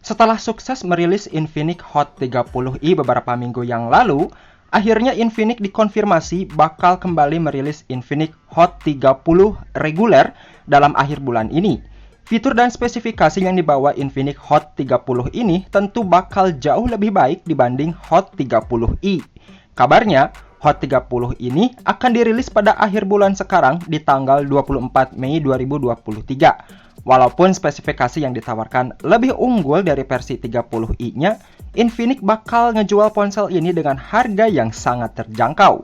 Setelah sukses merilis Infinix Hot 30i beberapa minggu yang lalu, akhirnya Infinix dikonfirmasi bakal kembali merilis Infinix Hot 30 reguler dalam akhir bulan ini. Fitur dan spesifikasi yang dibawa Infinix Hot 30 ini tentu bakal jauh lebih baik dibanding Hot 30i. Kabarnya, Hot 30 ini akan dirilis pada akhir bulan sekarang di tanggal 24 Mei 2023. Walaupun spesifikasi yang ditawarkan lebih unggul dari versi 30i-nya, Infinix bakal ngejual ponsel ini dengan harga yang sangat terjangkau.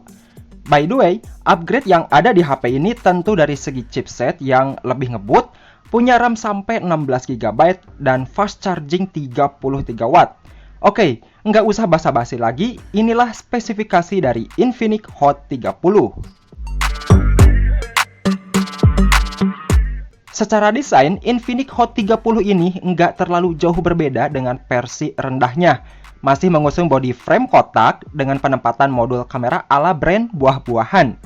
By the way, upgrade yang ada di HP ini tentu dari segi chipset yang lebih ngebut, punya RAM sampai 16GB, dan fast charging 33 watt. Oke, nggak usah basa-basi lagi, inilah spesifikasi dari Infinix Hot 30. Secara desain, Infinix Hot 30 ini nggak terlalu jauh berbeda dengan versi rendahnya. Masih mengusung body frame kotak dengan penempatan modul kamera ala brand buah-buahan.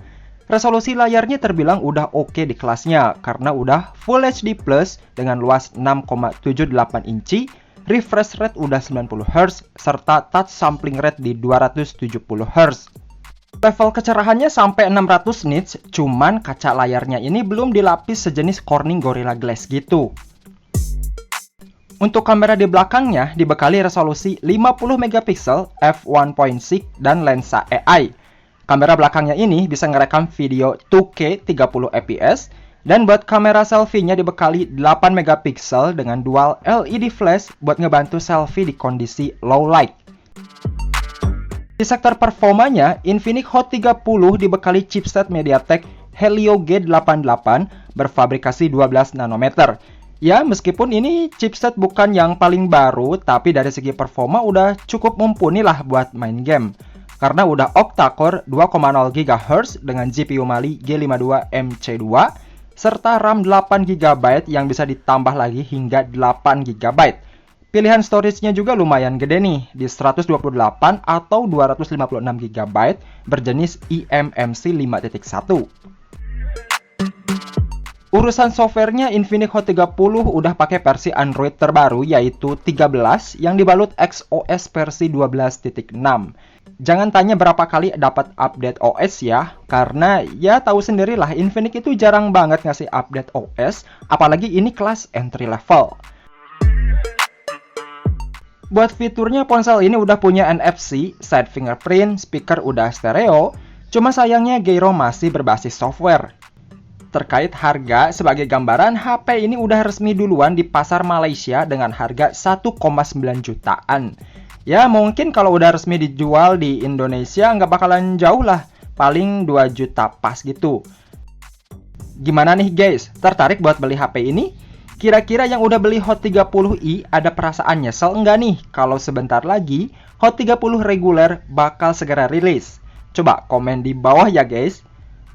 Resolusi layarnya terbilang udah oke di kelasnya karena udah Full HD Plus dengan luas 6,78 inci, refresh rate udah 90Hz, serta touch sampling rate di 270Hz. Level kecerahannya sampai 600 nits, cuman kaca layarnya ini belum dilapis sejenis Corning Gorilla Glass gitu. Untuk kamera di belakangnya dibekali resolusi 50MP f1.6 dan lensa AI. Kamera belakangnya ini bisa ngerekam video 2K 30fps, dan buat kamera selfie-nya dibekali 8MP dengan dual LED flash buat ngebantu selfie di kondisi low light. Di sektor performanya, Infinix Hot 30 dibekali chipset MediaTek Helio G88 berfabrikasi 12 nanometer. Ya, meskipun ini chipset bukan yang paling baru, tapi dari segi performa udah cukup mumpuni lah buat main game. Karena udah octa-core 2,0 GHz dengan GPU Mali G52MC2, serta RAM 8GB yang bisa ditambah lagi hingga 8GB. Pilihan storage-nya juga lumayan gede nih, di 128 atau 256GB berjenis eMMC 5.1. Urusan softwarenya, Infinix Hot 30 udah pakai versi Android terbaru yaitu 13 yang dibalut XOS versi 12.6. Jangan tanya berapa kali dapat update OS ya, karena ya tahu sendirilah Infinix itu jarang banget ngasih update OS, apalagi ini kelas entry level. Buat fiturnya, ponsel ini udah punya NFC, side fingerprint, speaker udah stereo, cuma sayangnya gyro masih berbasis software. Terkait harga, sebagai gambaran, HP ini udah resmi duluan di pasar Malaysia dengan harga 1,9 jutaan. Ya, mungkin kalau udah resmi dijual di Indonesia nggak bakalan jauh lah, paling 2 juta pas gitu. Gimana nih guys, tertarik buat beli HP ini? Kira-kira yang udah beli Hot 30i ada perasaan nyesel enggak nih kalau sebentar lagi Hot 30 reguler bakal segera rilis? Coba komen di bawah ya guys.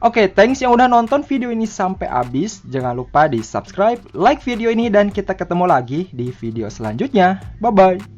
Oke, thanks yang udah nonton video ini sampai habis. Jangan lupa di subscribe, like video ini, dan kita ketemu lagi di video selanjutnya. Bye-bye.